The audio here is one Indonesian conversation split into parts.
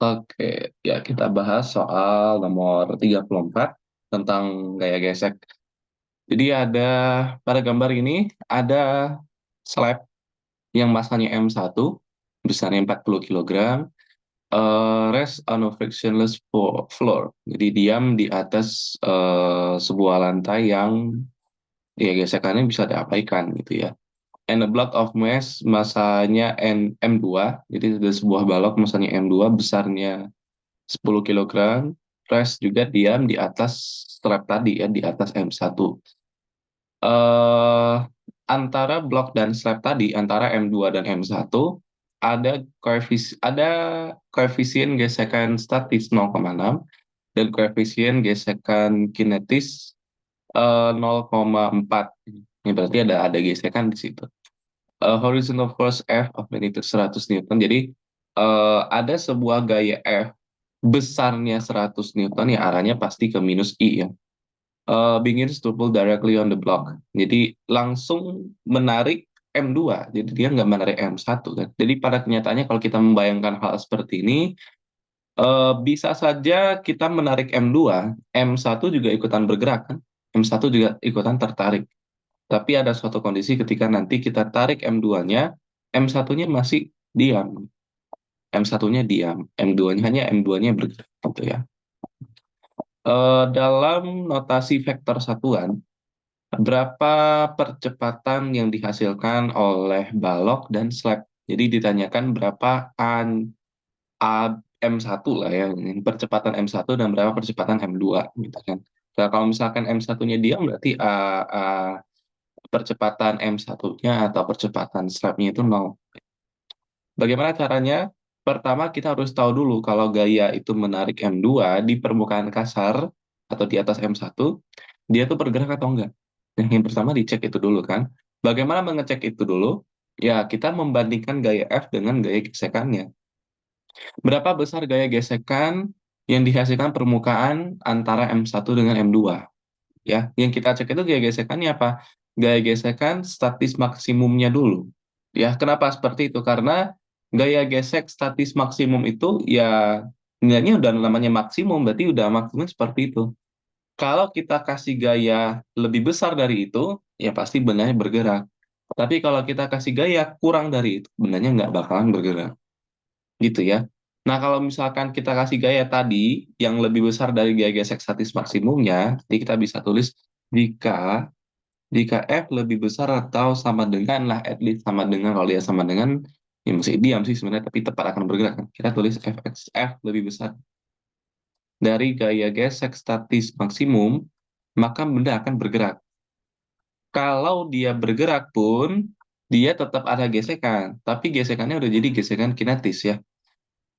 Oke, ya kita bahas soal nomor 34 tentang gaya gesek. Jadi ada pada gambar ini ada slab yang masanya M1, besarnya 40 kilogram, rest on a frictionless floor. Jadi diam di atas sebuah lantai yang ya gesekannya bisa diabaikan gitu ya. And a block of mass masanya M2, jadi ada sebuah balok masanya M2 besarnya 10 kilogram, rest juga diam di atas strap tadi ya, di atas M1. eh Antara blok dan slab tadi, antara M2 dan M1, ada koefisien gesekan statis 0,6 dan koefisien gesekan kinetis 0,4. Ini berarti ada gesekan di situ. Horizontal force F of magnitude 100 Newton. Jadi ada sebuah gaya F besarnya 100 Newton ya arahnya pasti ke minus I ya. Begins to pull directly on the block. Jadi langsung menarik M2. Jadi dia nggak menarik M1 kan. Jadi pada kenyataannya kalau kita membayangkan hal seperti ini, bisa saja kita menarik M2, M1 juga ikutan bergerak kan. M1 juga ikutan tertarik. Tapi ada suatu kondisi ketika nanti kita tarik M2-nya, M1-nya masih diam. M1-nya diam, M2-nya hanya M2-nya bergerak gitu ya. Dalam notasi vektor satuan, berapa percepatan yang dihasilkan oleh balok dan slab? Jadi ditanyakan berapa M1 lah ya, percepatan M1 dan berapa percepatan M2 gitu kan. Nah, kalau misalkan M1-nya diam berarti percepatan M1-nya atau percepatan slabnya itu nol. Bagaimana caranya? Pertama, kita harus tahu dulu kalau gaya itu menarik M2 di permukaan kasar atau di atas M1, dia tuh bergerak atau enggak. Yang pertama dicek itu dulu kan. Bagaimana mengecek itu dulu? Ya, kita membandingkan gaya F dengan gaya gesekannya. Berapa besar gaya gesekan yang dihasilkan permukaan antara M1 dengan M2? Ya, yang kita cek itu gaya gesekannya apa? Gaya gesekan statis maksimumnya dulu. Ya, kenapa seperti itu? Karena gaya gesek statis maksimum itu ya nilainya udah namanya maksimum, berarti udah maksimum seperti itu. Kalau kita kasih gaya lebih besar dari itu, ya pasti bendanya bergerak. Tapi kalau kita kasih gaya kurang dari itu, bendanya nggak bakalan bergerak. Gitu ya. Nah, kalau misalkan kita kasih gaya tadi yang lebih besar dari gaya gesek statis maksimumnya, jadi kita bisa tulis jika jika F lebih besar atau sama dengan lah, at least sama dengan, kalau dia sama dengan, ya mesti diam sih sebenarnya, tapi tepat akan bergerak kan. Kita tulis F lebih besar dari gaya gesek statis maksimum, maka benda akan bergerak. Kalau dia bergerak pun, dia tetap ada gesekan, tapi gesekannya udah jadi gesekan kinetis ya.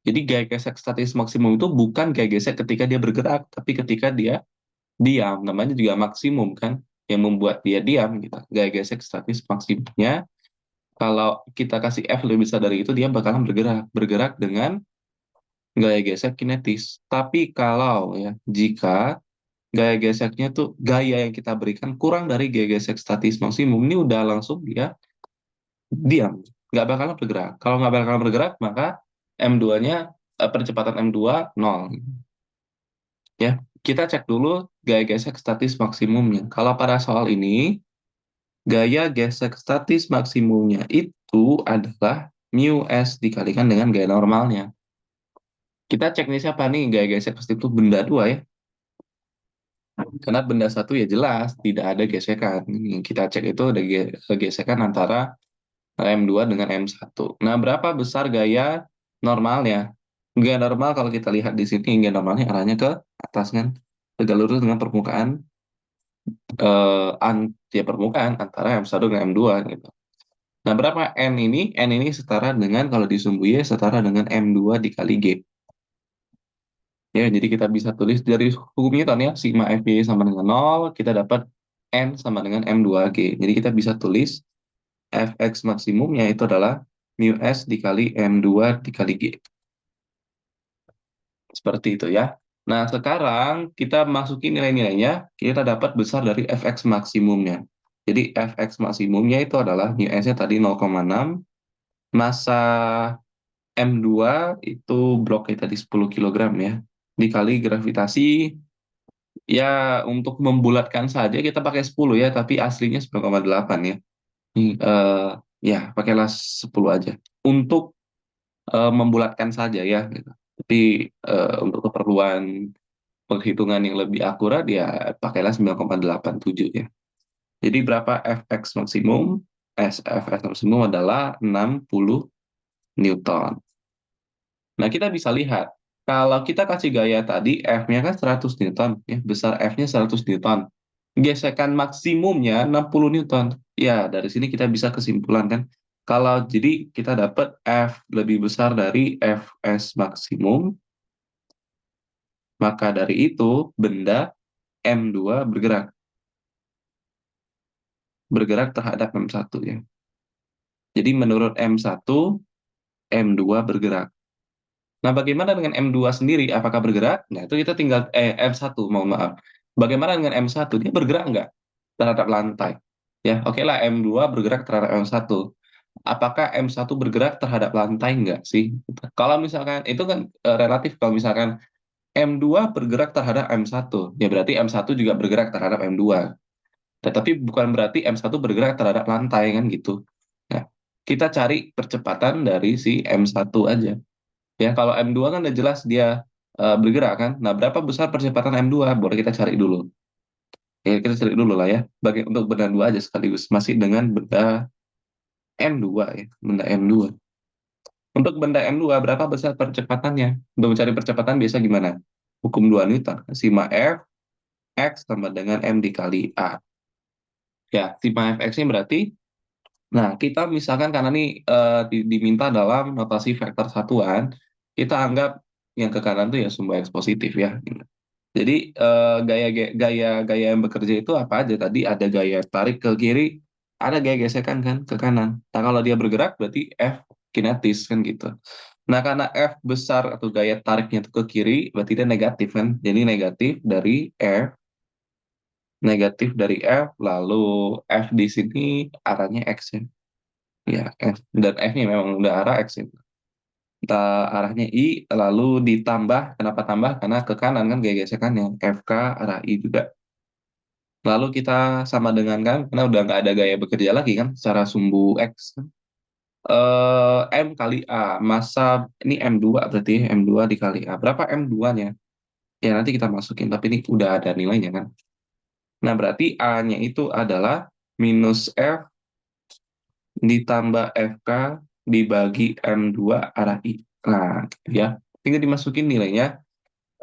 Jadi gaya gesek statis maksimum itu bukan gaya gesek ketika dia bergerak, tapi ketika dia diam. Namanya juga maksimum kan, yang membuat dia diam gitu. Gaya gesek statis maksimumnya, kalau kita kasih F lebih besar dari itu, dia bakalan bergerak. Bergerak dengan gaya gesek kinetis. Tapi kalau ya, jika gaya geseknya tuh, gaya yang kita berikan kurang dari gaya gesek statis maksimum, ini udah langsung dia diam. Nggak bakalan bergerak. Kalau nggak bakalan bergerak, maka M2-nya, percepatan M2, 0. Ya, kita cek dulu gaya gesek statis maksimumnya. Kalau pada soal ini, gaya gesek statis maksimumnya itu adalah mu s dikalikan dengan gaya normalnya. Kita cek nih siapa nih gaya gesek pasti itu benda dua ya. Karena benda satu ya jelas tidak ada gesekan. Yang kita cek itu ada gesekan antara M2 dengan M1. Nah, berapa besar gaya normalnya? Gaya normal kalau kita lihat di sini, gaya normalnya arahnya ke atas kan. Tegak lurus dengan permukaan, ya permukaan antara M1 dengan M2 gitu. Nah, berapa N ini? N ini setara dengan, kalau disumbu Y, setara dengan M2 dikali G. Ya, jadi kita bisa tulis dari hukum Newton ya, sigma FY sama dengan 0, kita dapat N sama dengan M2G. Jadi kita bisa tulis Fx maksimumnya itu adalah mu S dikali M2 dikali G. Seperti itu ya. Nah, sekarang kita masukin nilai-nilainya, kita dapat besar dari Fx maksimumnya. Jadi Fx maksimumnya itu adalah mu S-nya tadi 0,6, massa M2 itu bloknya tadi 10 kilogram ya. Dikali gravitasi, ya untuk membulatkan saja kita pakai 10 ya, tapi aslinya 9,8 ya. Ya, pakailah 10 aja. Untuk membulatkan saja ya, gitu. Tapi untuk keperluan penghitungan yang lebih akurat ya pakailah 9,87 ya. Jadi berapa Fx maksimum? Fx maksimum adalah 60 Newton. Nah, kita bisa lihat, kalau kita kasih gaya tadi, F-nya kan 100 Newton, ya, besar F-nya 100 Newton. Gesekan maksimumnya 60 Newton. Ya, dari sini kita bisa kesimpulan kan, kalau jadi kita dapat F lebih besar dari Fs maksimum, maka dari itu benda M2 bergerak terhadap M1 ya. Jadi menurut M1, M2 bergerak. Nah, bagaimana dengan M2 sendiri? Apakah bergerak? Nah, itu kita tinggal M1, mohon maaf. Bagaimana dengan M1? Dia bergerak nggak terhadap lantai? Ya, oke lah M2 bergerak terhadap M1. Apakah M1 bergerak terhadap lantai nggak sih? Kalau misalkan itu kan relatif, kalau misalkan M2 bergerak terhadap M1, ya berarti M1 juga bergerak terhadap M2. Tetapi bukan berarti M1 bergerak terhadap lantai kan gitu. Nah, kita cari percepatan dari si M1 aja. Ya, kalau M2 kan udah jelas dia bergerak kan. Nah, berapa besar percepatan M2? Boleh kita cari dulu. Ya, kita cari dulu lah ya. Untuk benda dua aja sekaligus. Masih dengan benda M2 ya. Benda M2. Untuk benda M2, berapa besar percepatannya? Untuk mencari percepatan biasa gimana? Hukum 2 Newton. Sigma F, X sama dengan M dikali A. Ya, sigma Fx-nya berarti, nah kita misalkan karena ini diminta dalam notasi vektor satuan, kita anggap yang ke kanan tuh ya sumbu X positif ya. Jadi gaya yang bekerja itu apa aja? Tadi ada gaya tarik ke kiri, ada gaya gesekan kan ke kanan. Nah, kalau dia bergerak berarti F kinetis kan gitu. Nah, karena F besar atau gaya tariknya itu ke kiri, berarti dia negatif kan. Jadi negatif dari F, lalu F di sini arahnya X ya. Ya, F. Dan F-nya memang udah arah X ya. Arahnya I, lalu ditambah, kenapa tambah? Karena ke kanan kan gaya gesekannya. FK arah I juga. Lalu kita sama dengan kan, karena udah nggak ada gaya bekerja lagi kan, secara sumbu X. M kali A, massa ini M2 berarti M2 dikali A. Berapa M2-nya? Ya nanti kita masukin, tapi ini udah ada nilainya kan. Nah berarti A-nya itu adalah minus F ditambah FK dibagi M2 arah I. Nah gitu ya, tinggal dimasukin nilainya.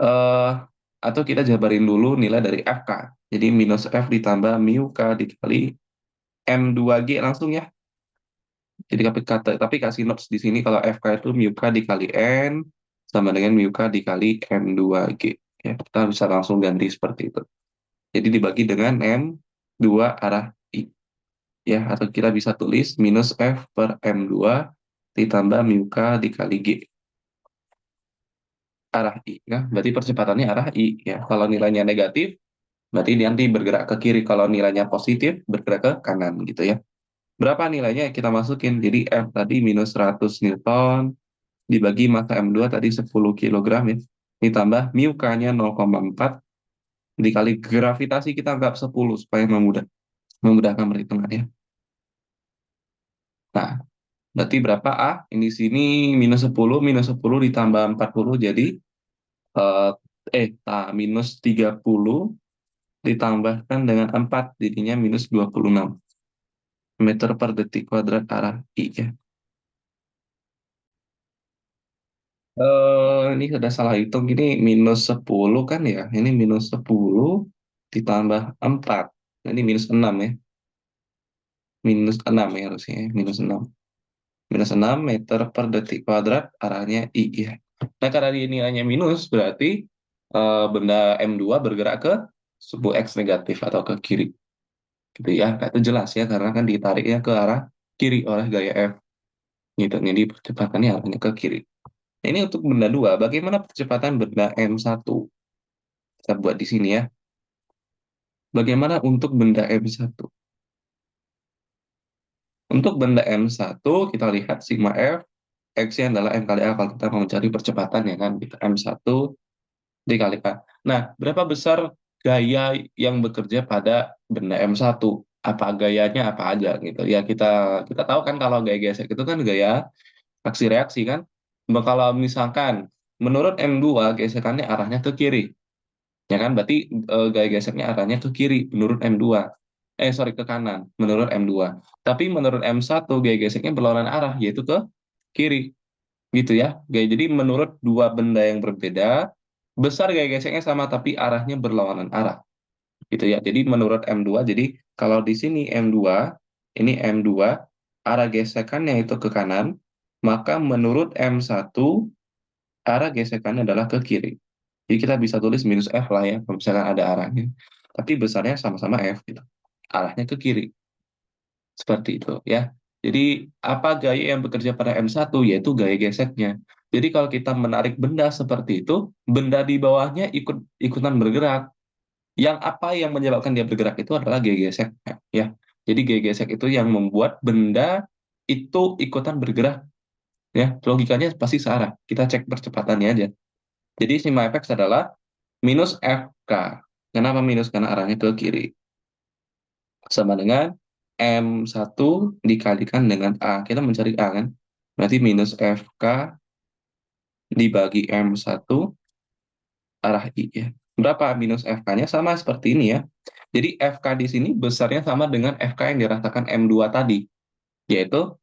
eh atau kita jabarin dulu nilai dari FK. Jadi minus F ditambah mu K dikali M2G langsung ya. Jadi tapi kasih notes di sini kalau FK itu mu K dikali N sama dengan mu K dikali M2G. Ya, kita bisa langsung ganti seperti itu. Jadi dibagi dengan M2 arah I. Ya, atau kita bisa tulis minus F per M2 ditambah mu K dikali G arah I. Ya, berarti percepatannya arah I. Ya, kalau nilainya negatif, berarti nanti bergerak ke kiri. Kalau nilainya positif, bergerak ke kanan gitu ya. Berapa nilainya kita masukin? Jadi F tadi minus 100 Newton, dibagi massa M2 tadi 10 kilogram ya. Ditambah mu K-nya 0,4 dikali gravitasi kita anggap 10 supaya memudahkan perhitungan ya. Nah, berarti berapa A? Ini sini minus 10 ditambah 40 jadi eh minus 30 ditambahkan dengan 4 jadinya minus 26 meter per detik kuadrat arah I ya. Ini sudah salah hitung, ini minus 10 kan ya, ini minus 10 ditambah 4. Nah, ini minus 6 ya, minus 6 ya harusnya, ya. Minus enam meter per detik kuadrat arahnya I ya. Nah, karena ini nilainya minus, berarti benda M2 bergerak ke sumbu X negatif atau ke kiri. Gitu ya, nah, itu jelas ya, karena kan ditariknya ke arah kiri oleh gaya F. Gitu, jadi percepatannya arahnya ke kiri. Ini untuk benda dua, bagaimana percepatan benda M1? Kita buat di sini ya. Bagaimana untuk benda M1? Untuk benda M1, kita lihat sigma F. X-nya adalah M kali A kalau kita mau mencari percepatan ya kan, gitu. M1 dikali A. Nah, berapa besar gaya yang bekerja pada benda M1? Apa gayanya apa aja gitu. Ya kita kita tahu kan kalau gaya gesek itu kan gaya aksi reaksi kan. Kalau misalkan menurut M2 gesekannya arahnya ke kiri. Ya kan berarti gaya geseknya arahnya ke kiri menurut M2. Sorry ke kanan menurut M2. Tapi menurut M1 gaya geseknya berlawanan arah yaitu ke kiri gitu ya. Jadi menurut dua benda yang berbeda, besar gaya geseknya sama tapi arahnya berlawanan arah gitu ya. Jadi menurut M2, jadi kalau di sini M2, ini M2, arah gesekannya itu ke kanan, maka menurut M1 arah gesekannya adalah ke kiri. Jadi kita bisa tulis minus F lah ya, kalau misalkan ada arahnya. Tapi besarnya sama-sama F gitu. Arahnya ke kiri. Seperti itu ya. Jadi apa gaya yang bekerja pada M1 yaitu gaya geseknya. Jadi kalau kita menarik benda seperti itu, benda di bawahnya ikutan bergerak. Yang apa yang menyebabkan dia bergerak itu adalah gaya geseknya ya. Jadi gaya gesek itu yang membuat benda itu ikutan bergerak ya. Logikanya pasti searah. Kita cek percepatannya aja. Jadi sigma fx adalah minus FK. Kenapa minus? Karena arahnya ke kiri. Sama dengan M1 dikalikan dengan A. Kita mencari A kan? Berarti minus FK dibagi M1 arah I ya. Berapa minus FK-nya? Sama seperti ini ya. Jadi FK di sini besarnya sama dengan FK yang dirasakan M2 tadi, yaitu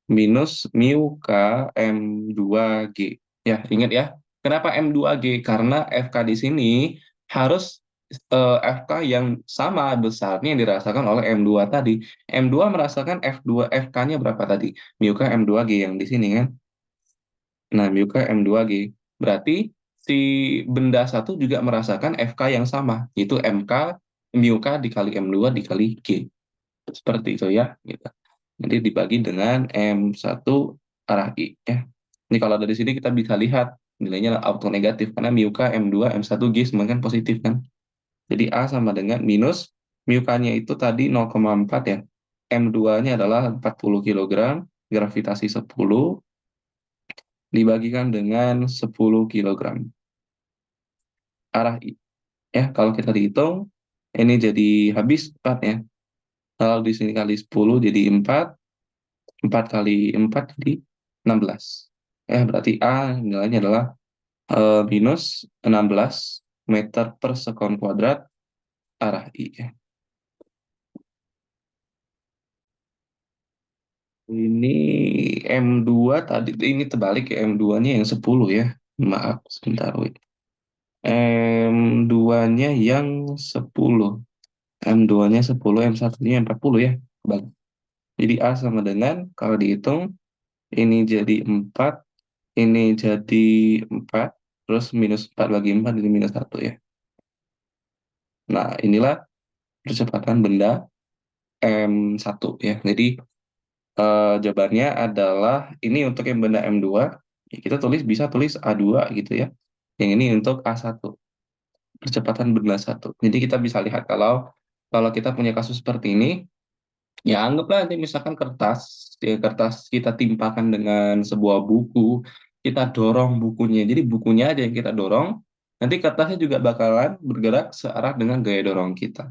minus mu K M2G. Ya, ingat ya. Kenapa M2G? Karena FK di sini harus FK yang sama besarnya yang dirasakan oleh M2 tadi. M2 merasakan F2 FK-nya berapa tadi? Mu K M2G yang di sini kan. Nah, mu K M2G. Berarti si benda satu juga merasakan FK yang sama, yaitu MK mu K dikali M2 dikali G. Seperti itu ya, gitu. Jadi dibagi dengan M1 arah I ya. Ini kalau dari sini kita bisa lihat nilainya auto negatif karena mu K M2 M1 G semua kan positif kan. Jadi A sama dengan minus mu K-nya itu tadi 0,4 ya. M2-nya adalah 40 kilogram, gravitasi 10 dibagikan dengan 10 kilogram arah I. Ya, kalau kita dihitung ini jadi habis 4 ya. Kalau di sini kali 10 jadi 4, 4 kali 4 jadi 16. Berarti A nilainya adalah minus 16 meter per sekon kuadrat arah I. Ya. Ini M2 tadi, ini terbalik ya, M2-nya yang 10 ya. Maaf, sebentar, wait. M2-nya yang 10. M2-nya 10, M1-nya 40 ya. Bang. Jadi A sama dengan, kalau dihitung, ini jadi 4, ini jadi 4, terus minus 4 bagi 4 jadi minus 1 ya. Nah, inilah percepatan benda M1 ya. Jadi jawabannya adalah ini untuk yang benda M2, ya kita bisa tulis A2 gitu ya. Yang ini untuk A1, percepatan benda satu. Jadi kita bisa lihat kalau kalau kita punya kasus seperti ini, ya anggaplah nanti misalkan kertas, ya, kertas kita timpakan dengan sebuah buku, kita dorong bukunya. Jadi bukunya aja yang kita dorong, nanti kertasnya juga bakalan bergerak searah dengan gaya dorong kita.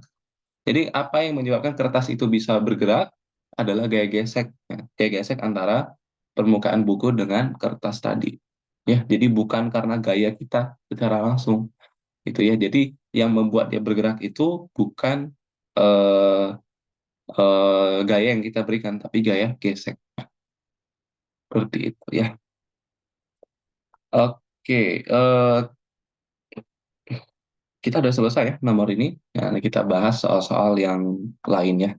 Jadi apa yang menyebabkan kertas itu bisa bergerak adalah gaya gesek, ya. Gaya gesek antara permukaan buku dengan kertas tadi. Ya, jadi bukan karena gaya kita secara langsung, gitu ya. Jadi yang membuat dia bergerak itu bukan eh, gaya yang kita berikan, tapi gaya gesek. Seperti itu ya. Oke, kita udah selesai ya nomor ini. Nah, kita bahas soal-soal yang lain ya.